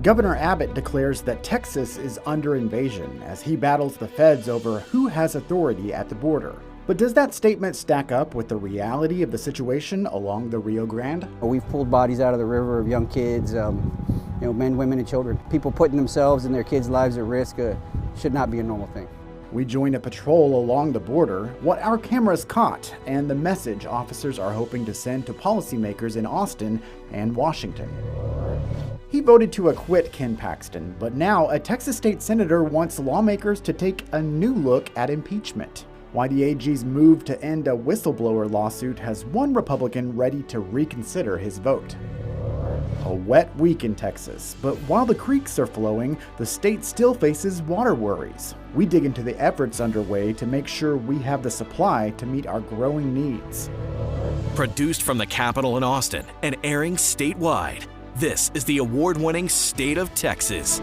Governor Abbott declares that Texas is under invasion as he battles the feds over who has authority at the border. But does that statement stack up with the reality of the situation along the Rio Grande? We've pulled bodies out of the river of young kids, men, women, and children. People putting themselves and their kids' lives at risk should not be a normal thing. We joined a patrol along the border, what our cameras caught, and the message officers are hoping to send to policymakers in Austin and Washington. He voted to acquit Ken Paxton, but now a Texas state senator wants lawmakers to take a new look at impeachment. Why the AG's move to end a whistleblower lawsuit has one Republican ready to reconsider his vote. A wet week in Texas, but while the creeks are flowing, the state still faces water worries. We dig into the efforts underway to make sure we have the supply to meet our growing needs. Produced from the Capitol in Austin and airing statewide, this is the award-winning State of Texas.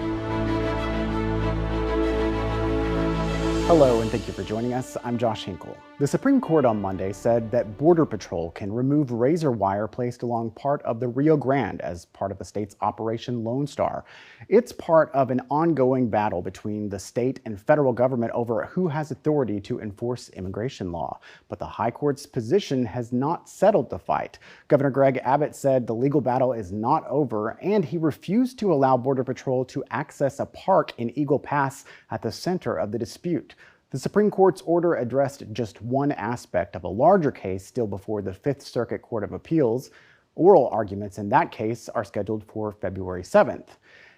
Hello, and thank you for joining us. I'm Josh Hinkle. The Supreme Court on Monday said that Border Patrol can remove razor wire placed along part of the Rio Grande as part of the state's Operation Lone Star. It's part of an ongoing battle between the state and federal government over who has authority to enforce immigration law. But the High Court's position has not settled the fight. Governor Greg Abbott said the legal battle is not over, and he refused to allow Border Patrol to access a park in Eagle Pass at the center of the dispute. The Supreme Court's order addressed just one aspect of a larger case still before the Fifth Circuit Court of Appeals. Oral arguments in that case are scheduled for February 7th.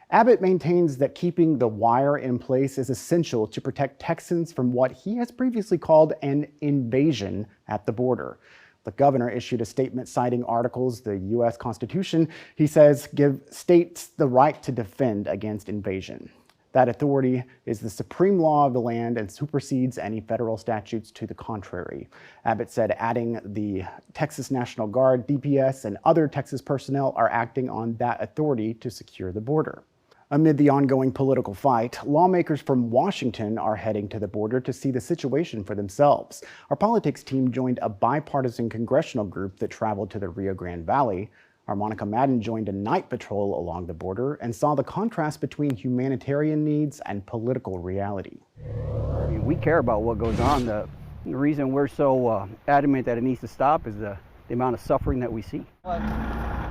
Abbott maintains that keeping the wire in place is essential to protect Texans from what he has previously called an invasion at the border. The governor issued a statement citing articles the U.S. Constitution, he says, give states the right to defend against invasion. That authority is the supreme law of the land and supersedes any federal statutes to the contrary. Abbott said adding the Texas National Guard, DPS, and other Texas personnel are acting on that authority to secure the border. Amid the ongoing political fight, lawmakers from Washington are heading to the border to see the situation for themselves. Our politics team joined a bipartisan congressional group that traveled to the Rio Grande Valley. Our Monica Madden joined a night patrol along the border and saw the contrast between humanitarian needs and political reality. We care about what goes on. The reason we're so adamant that it needs to stop is the amount of suffering that we see.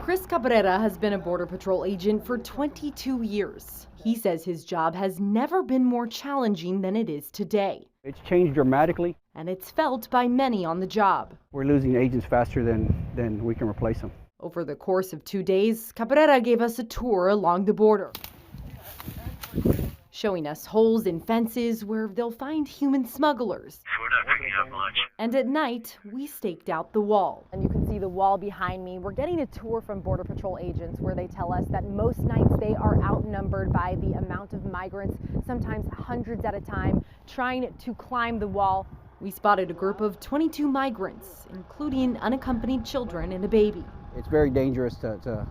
Chris Cabrera has been a Border Patrol agent for 22 years. He says his job has never been more challenging than it is today. It's changed dramatically. And it's felt by many on the job. We're losing agents faster than we can replace them. Over the course of 2 days, Cabrera gave us a tour along the border, showing us holes in fences where they'll find human smugglers. We're not picking up much. And at night, we staked out the wall. And you can see the wall behind me. We're getting a tour from Border Patrol agents where they tell us that most nights they are outnumbered by the amount of migrants, sometimes hundreds at a time, trying to climb the wall. We spotted a group of 22 migrants, including unaccompanied children and a baby. It's very dangerous to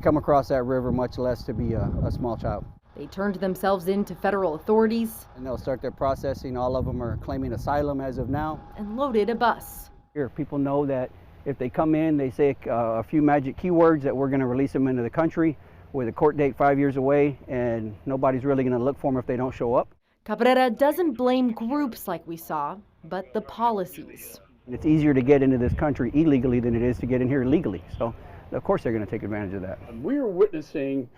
come across that river, much less to be a small child. They turned themselves in to federal authorities. And they'll start their processing. All of them are claiming asylum as of now. And loaded a bus. Here, people know that if they come in, they say a few magic keywords that we're going to release them into the country with a court date 5 years away, and nobody's really going to look for them if they don't show up. Cabrera doesn't blame groups like we saw, but the policies. It's easier to get into this country illegally than it is to get in here legally. So, of course, they're going to take advantage of that. We are witnessing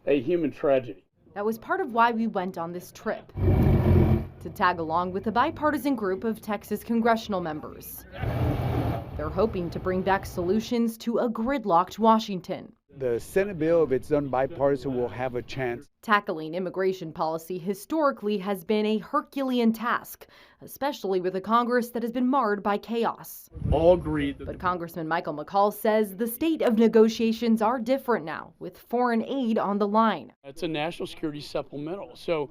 a human tragedy. That was part of why we went on this trip, to tag along with a bipartisan group of Texas congressional members. They're hoping to bring back solutions to a gridlocked Washington. The Senate bill, if it's done bipartisan, will have a chance. Tackling immigration policy historically has been a Herculean task, especially with a Congress that has been marred by chaos. All agreed. But Congressman Michael McCall says the state of negotiations are different now, with foreign aid on the line. It's a national security supplemental. So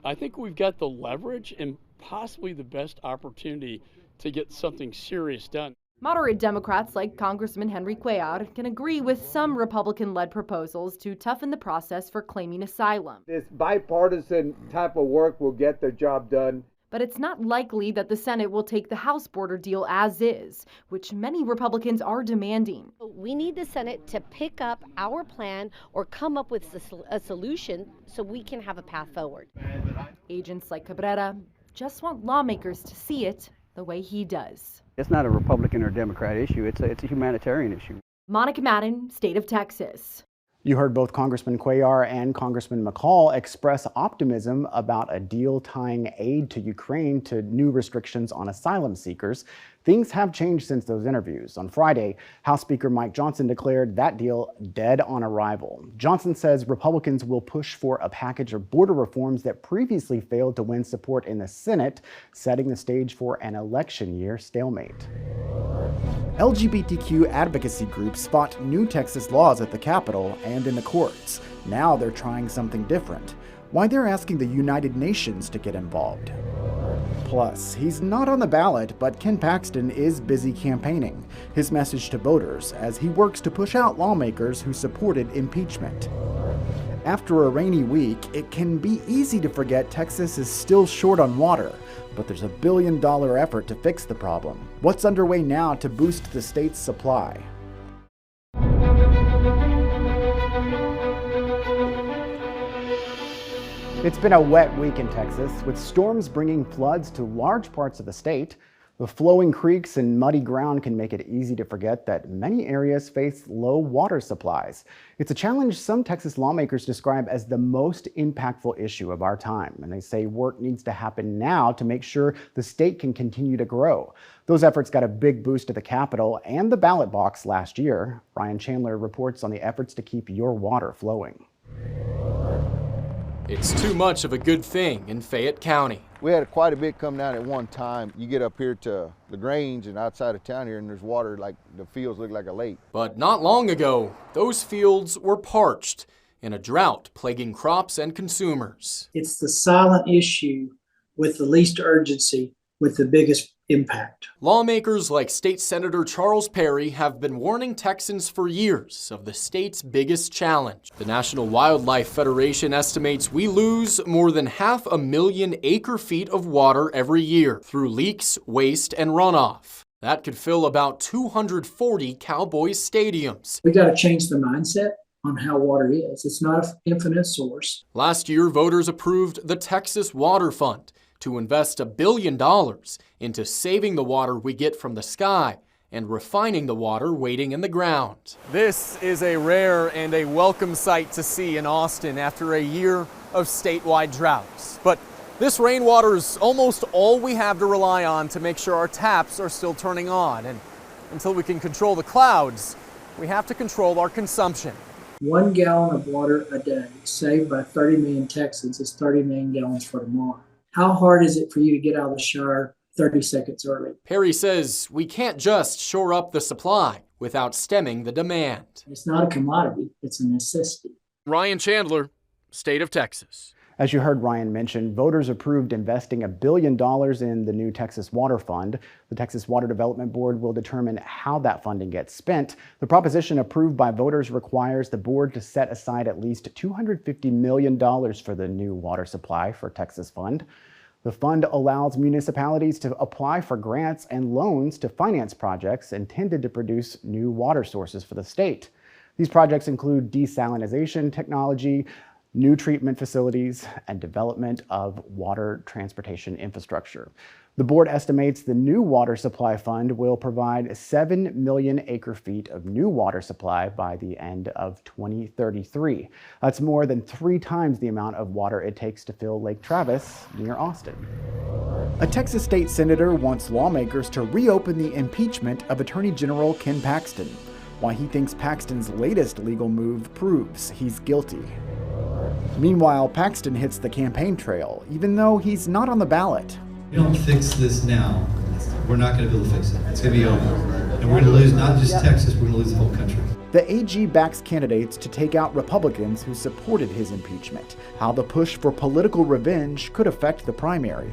I think we've got the leverage and possibly the best opportunity to get something serious done. Moderate Democrats like Congressman Henry Cuellar can agree with some Republican-led proposals to toughen the process for claiming asylum. This bipartisan type of work will get the job done. But it's not likely that the Senate will take the House border deal as is, which many Republicans are demanding. We need the Senate to pick up our plan or come up with a solution so we can have a path forward. Agents like Cabrera just want lawmakers to see it the way he does. It's not a Republican or Democrat issue. It's a humanitarian issue. Monica Madden, State of Texas. You heard both Congressman Cuellar and Congressman McCall express optimism about a deal tying aid to Ukraine to new restrictions on asylum seekers. Things have changed since those interviews. On Friday, House Speaker Mike Johnson declared that deal dead on arrival. Johnson says Republicans will push for a package of border reforms that previously failed to win support in the Senate, setting the stage for an election year stalemate. LGBTQ advocacy groups fought new Texas laws at the Capitol and in the courts. Now they're trying something different. Why they're asking the United Nations to get involved. Plus, he's not on the ballot, but Ken Paxton is busy campaigning. His message to voters as he works to push out lawmakers who supported impeachment. After a rainy week, it can be easy to forget Texas is still short on water, but there's $1 billion effort to fix the problem. What's underway now to boost the state's supply? It's been a wet week in Texas, with storms bringing floods to large parts of the state. The flowing creeks and muddy ground can make it easy to forget that many areas face low water supplies. It's a challenge some Texas lawmakers describe as the most impactful issue of our time, and they say work needs to happen now to make sure the state can continue to grow. Those efforts got a big boost to the Capitol and the ballot box last year. Ryan Chandler reports on the efforts to keep your water flowing. It's too much of a good thing in Fayette County. We had quite a bit come down at one time. You get up here to LaGrange and outside of town here and there's water, like the fields look like a lake. But not long ago, those fields were parched in a drought plaguing crops and consumers. It's the silent issue with the least urgency with the biggest impact. Lawmakers like State Senator Charles Perry have been warning Texans for years of the state's biggest challenge. The National Wildlife Federation estimates we lose more than 500,000 acre-feet of water every year through leaks, waste, and runoff. That could fill about 240 Cowboys stadiums. We got to change the mindset on how water is. It's not an infinite source. Last year, voters approved the Texas Water Fund to invest $1 billion into saving the water we get from the sky and refining the water waiting in the ground. This is a rare and a welcome sight to see in Austin after a year of statewide droughts. But this rainwater is almost all we have to rely on to make sure our taps are still turning on. And until we can control the clouds, we have to control our consumption. 1 gallon of water a day saved by 30 million Texans is 30 million gallons for tomorrow. How hard is it for you to get out of the shower 30 seconds early? Perry says we can't just shore up the supply without stemming the demand. It's not a commodity, it's a necessity. Ryan Chandler, State of Texas. As you heard Ryan mention, voters approved investing $1 billion in the new Texas Water Fund. The Texas Water Development Board will determine how that funding gets spent. The proposition approved by voters requires the board to set aside at least $250 million for the new water supply for Texas Fund. The fund allows municipalities to apply for grants and loans to finance projects intended to produce new water sources for the state. These projects include desalination technology, new treatment facilities, and development of water transportation infrastructure. The board estimates the new water supply fund will provide 7 million acre-feet of new water supply by the end of 2033. That's more than 3 times the amount of water it takes to fill Lake Travis near Austin. A Texas state senator wants lawmakers to reopen the impeachment of Attorney General Ken Paxton. Why he thinks Paxton's latest legal move proves he's guilty. Meanwhile, Paxton hits the campaign trail, even though he's not on the ballot. If we don't fix this now, we're not going to be able to fix it. It's going to be over. And we're going to lose not just Texas, we're going to lose the whole country. The AG backs candidates to take out Republicans who supported his impeachment. How the push for political revenge could affect the primary.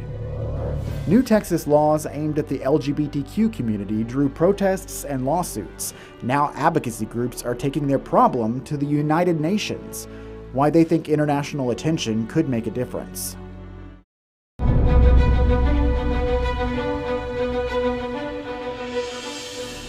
New Texas laws aimed at the LGBTQ community drew protests and lawsuits. Now advocacy groups are taking their problem to the United Nations. Why they think international attention could make a difference.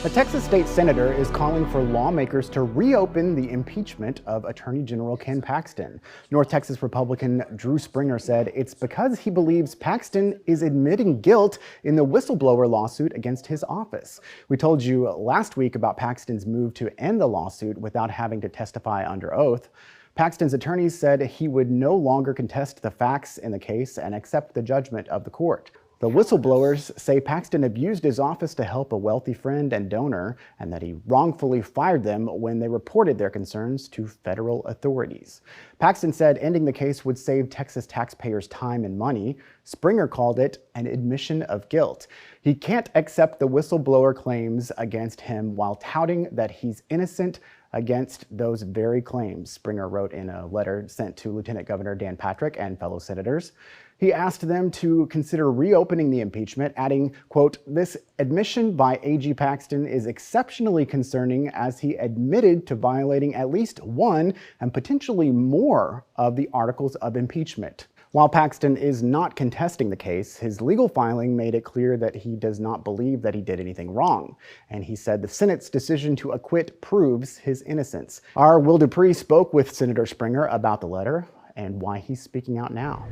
A Texas state senator is calling for lawmakers to reopen the impeachment of Attorney General Ken Paxton. North Texas Republican Drew Springer said it's because he believes Paxton is admitting guilt in the whistleblower lawsuit against his office. We told you last week about Paxton's move to end the lawsuit without having to testify under oath. Paxton's attorneys said he would no longer contest the facts in the case and accept the judgment of the court. The whistleblowers say Paxton abused his office to help a wealthy friend and donor, and that he wrongfully fired them when they reported their concerns to federal authorities. Paxton said ending the case would save Texas taxpayers time and money. Springer called it an admission of guilt. He can't accept the whistleblower claims against him while touting that he's innocent against those very claims, Springer wrote in a letter sent to Lieutenant Governor Dan Patrick and fellow senators. He asked them to consider reopening the impeachment, adding, quote, "This admission by AG Paxton is exceptionally concerning as he admitted to violating at least one and potentially more of the articles of impeachment." While Paxton is not contesting the case, his legal filing made it clear that he does not believe that he did anything wrong. And he said the Senate's decision to acquit proves his innocence. Our Will Dupree spoke with Senator Springer about the letter and why he's speaking out now.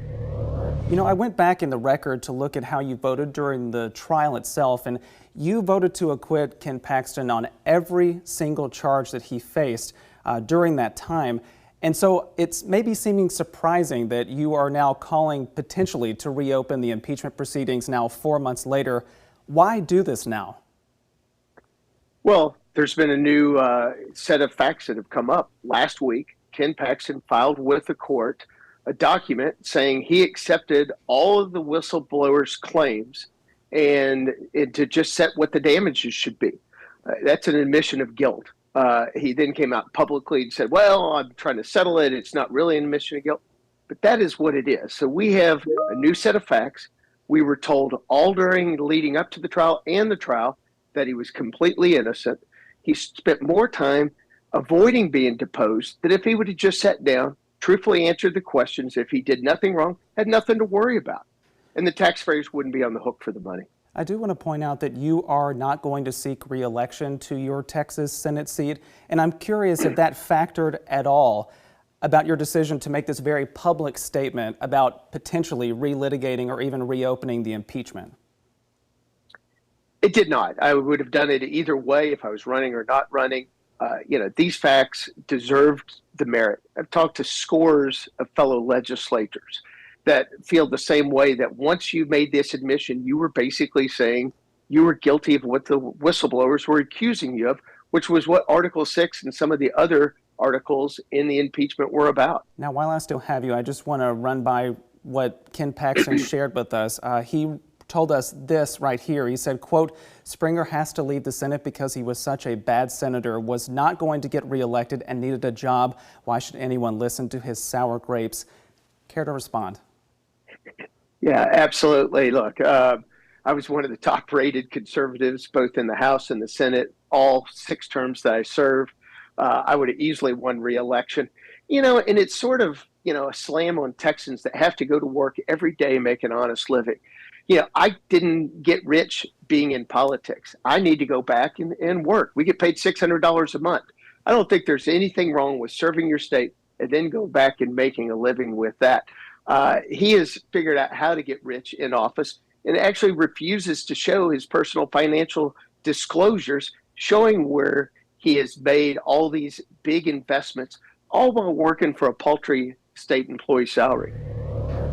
You know, I went back in the record to look at how you voted during the trial itself, and you voted to acquit Ken Paxton on every single charge that he faced during that time. And so it's maybe seeming surprising that you are now calling potentially to reopen the impeachment proceedings now 4 months later. Why do this now? Well, there's been a new set of facts that have come up. Last week, Ken Paxton filed with the court a document saying he accepted all of the whistleblowers' claims and to just set what the damages should be. That's an admission of guilt. He then came out publicly and said, well, I'm trying to settle it. It's not really an admission of guilt. But that is what it is. So we have a new set of facts. We were told all during leading up to the trial and the trial that he was completely innocent. He spent more time avoiding being deposed than if he would have just sat down, truthfully answered the questions. If he did nothing wrong, had nothing to worry about. And the taxpayers wouldn't be on the hook for the money. I do want to point out that you are not going to seek re-election to your Texas Senate seat, and I'm curious if that factored at all about your decision to make this very public statement about potentially relitigating or even reopening the impeachment. It did not. I would have done it either way if I was running or not running. These facts deserved the merit. I've talked to scores of fellow legislators that feel the same way, that once you made this admission, you were basically saying you were guilty of what the whistleblowers were accusing you of, which was what Article 6 and some of the other articles in the impeachment were about. Now, while I still have you, I just want to run by what Ken Paxton shared with us. He told us this right here. He said, quote, "Springer has to leave the Senate because he was such a bad senator, was not going to get reelected and needed a job. Why should anyone listen to his sour grapes?" Care to respond? Yeah, absolutely. Look, I was one of the top-rated conservatives, both in the House and the Senate, all 6 terms that I served. I would have easily won re-election. And it's sort of, a slam on Texans that have to go to work every day and make an honest living. I didn't get rich being in politics. I need to go back and work. We get paid $600 a month. I don't think there's anything wrong with serving your state and then go back and making a living with that. He has figured out how to get rich in office and actually refuses to show his personal financial disclosures, showing where he has made all these big investments, all while working for a paltry state employee salary.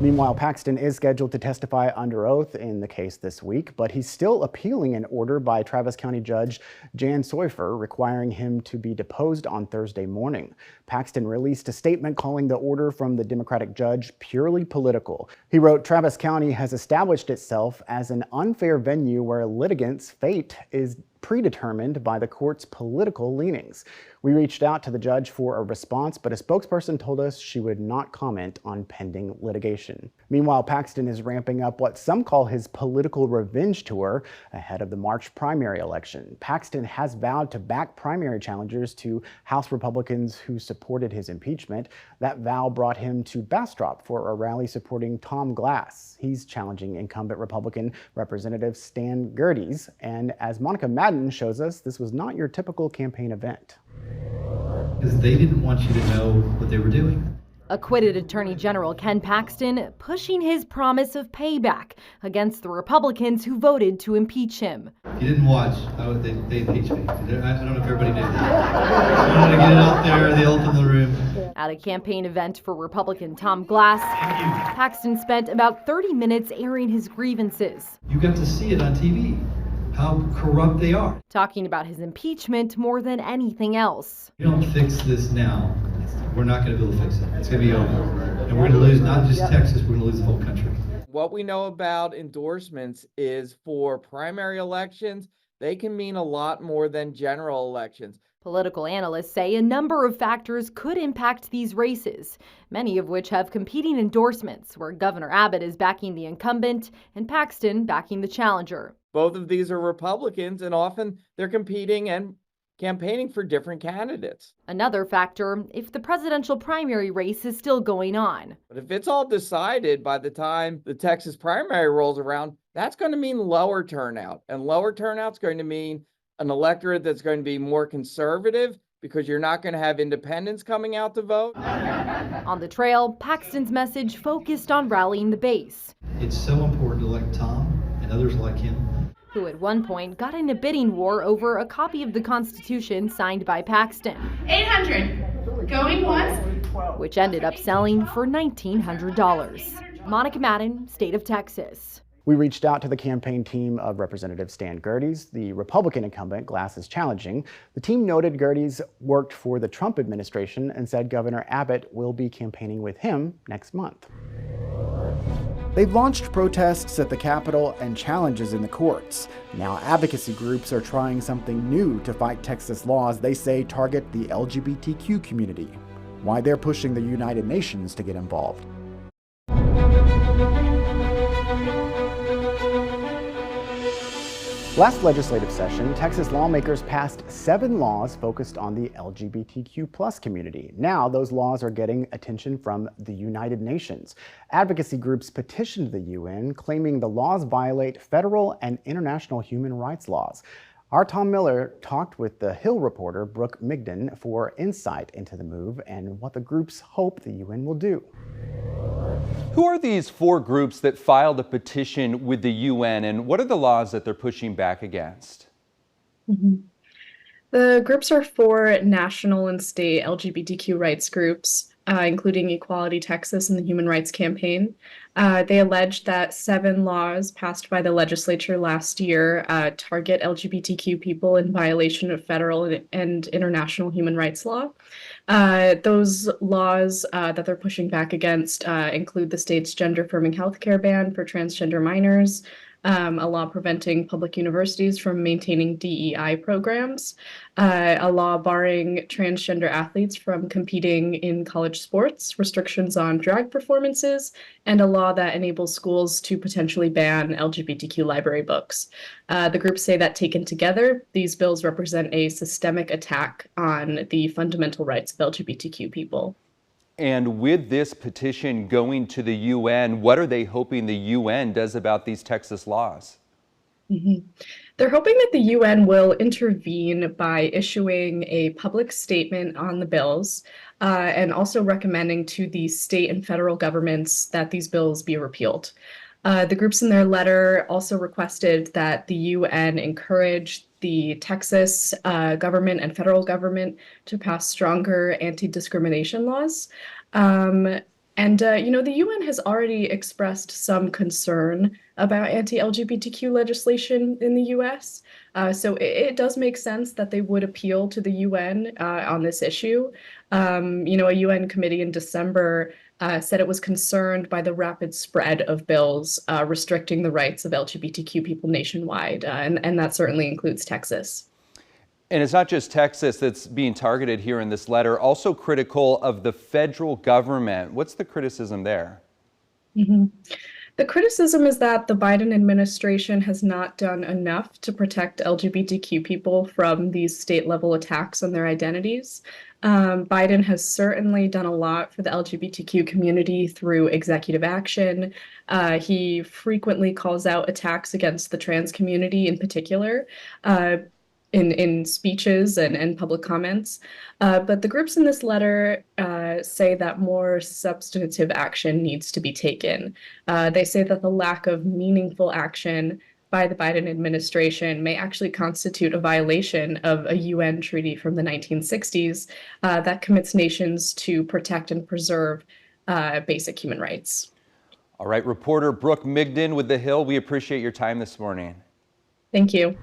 Meanwhile, Paxton is scheduled to testify under oath in the case this week, but he's still appealing an order by Travis County Judge Jan Soifer requiring him to be deposed on Thursday morning. Paxton released a statement calling the order from the Democratic judge purely political. He wrote, "Travis County has established itself as an unfair venue where litigants' fate is predetermined by the court's political leanings. We reached out to the judge for a response, but a spokesperson told us she would not comment on pending litigation." Meanwhile, Paxton is ramping up what some call his political revenge tour ahead of the March primary election. Paxton has vowed to back primary challengers to House Republicans who supported his impeachment. That vow brought him to Bastrop for a rally supporting Tom Glass. He's challenging incumbent Republican Representative Stan Gerdes, and as Monica Madden Madden shows us this was not your typical campaign event. Because they didn't want you to know what they were doing. Acquitted Attorney General Ken Paxton pushing his promise of payback against the Republicans who voted to impeach him. If you didn't watch, they impeached me. I don't know if everybody knew that. I wanted to get it out there, the elephant in the room. At a campaign event for Republican Tom Glass, Paxton spent about 30 minutes airing his grievances. You got to see it on TV, how corrupt they are. Talking about his impeachment more than anything else. If you don't fix this now, we're not going to be able to fix it. It's going to be over. And we're going to lose not just Texas, we're going to lose the whole country. What we know about endorsements is for primary elections, they can mean a lot more than general elections. Political analysts say a number of factors could impact these races, many of which have competing endorsements, where Governor Abbott is backing the incumbent and Paxton backing the challenger. Both of these are Republicans, and often they're competing and campaigning for different candidates. Another factor, if the presidential primary race is still going on. But if it's all decided by the time the Texas primary rolls around, that's going to mean lower turnout. And lower turnout's going to mean an electorate that's going to be more conservative because you're not going to have independents coming out to vote. On the trail, Paxton's message focused on rallying the base. It's so important to elect Tom and others like him, who at one point got in a bidding war over a copy of the Constitution signed by Paxton. 800, going once, which ended up selling for $1,900. Monica Madden, State of Texas. We reached out to the campaign team of Representative Stan Gerdes, the Republican incumbent Glass is challenging. The team noted Gerdes worked for the Trump administration and said Governor Abbott will be campaigning with him next month. They've launched protests at the Capitol and challenges in the courts. Now advocacy groups are trying something new to fight Texas laws they say target the LGBTQ community. Why they're pushing the United Nations to get involved. Last legislative session, Texas lawmakers passed 7 laws focused on the LGBTQ+ community. Now those laws are getting attention from the United Nations. Advocacy groups petitioned the UN, claiming the laws violate federal and international human rights laws. Our Tom Miller talked with the Hill reporter Brooke Migden for insight into the move and what the groups hope the UN will do. Who are these 4 groups that filed a petition with the UN, and what are the laws that they're pushing back against? The groups are 4 national and state LGBTQ rights groups, including Equality Texas and the Human Rights Campaign. They allege that 7 laws passed by the legislature last year target LGBTQ people in violation of federal and international human rights law. Those laws that they're pushing back against include the state's gender-affirming healthcare ban for transgender minors, a law preventing public universities from maintaining DEI programs, a law barring transgender athletes from competing in college sports, restrictions on drag performances, and a law that enables schools to potentially ban LGBTQ library books. The groups say that taken together, these bills represent a systemic attack on the fundamental rights of LGBTQ people. And with this petition going to the UN, what are they hoping the UN does about these Texas laws? They're hoping that the UN will intervene by issuing a public statement on the bills and also recommending to the state and federal governments that these bills be repealed. The groups in their letter also requested that the UN encourage the Texas government and federal government to pass stronger anti-discrimination laws. The UN has already expressed some concern about anti-LGBTQ legislation in the US. So it does make sense that they would appeal to the UN on this issue. A UN committee in December said it was concerned by the rapid spread of bills restricting the rights of LGBTQ people nationwide, and that certainly includes Texas. And it's not just Texas that's being targeted here in this letter, also critical of the federal government. What's the criticism there? The criticism is that the Biden administration has not done enough to protect LGBTQ people from these state-level attacks on their identities. Biden has certainly done a lot for the LGBTQ community through executive action. He frequently calls out attacks against the trans community in particular. in speeches and public comments. But the groups in this letter say that more substantive action needs to be taken. They say that the lack of meaningful action by the Biden administration may actually constitute a violation of a UN treaty from the 1960s that commits nations to protect and preserve basic human rights. All right, reporter Brooke Migden with The Hill, we appreciate your time this morning. Thank you.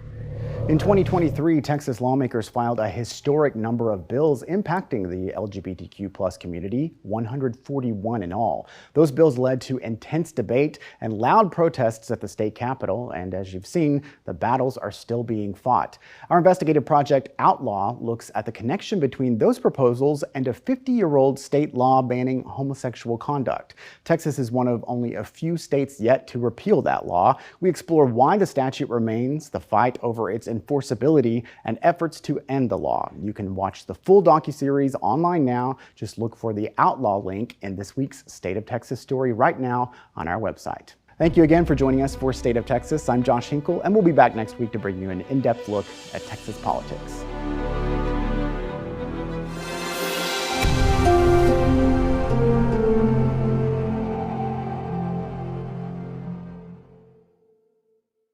In 2023, Texas lawmakers filed a historic number of bills impacting the LGBTQ+ community, 141 in all. Those bills led to intense debate and loud protests at the state capitol, and as you've seen, the battles are still being fought. Our investigative project, Outlaw, looks at the connection between those proposals and a 50-year-old state law banning homosexual conduct. Texas is one of only a few states yet to repeal that law. We explore why the statute remains, the fight over its enforceability, and efforts to end the law. You can watch the full docuseries online now. Just look for the Outlaw link in this week's State of Texas story right now on our website. Thank you again for joining us for State of Texas. I'm Josh Hinkle, and we'll be back next week to bring you an in-depth look at Texas politics.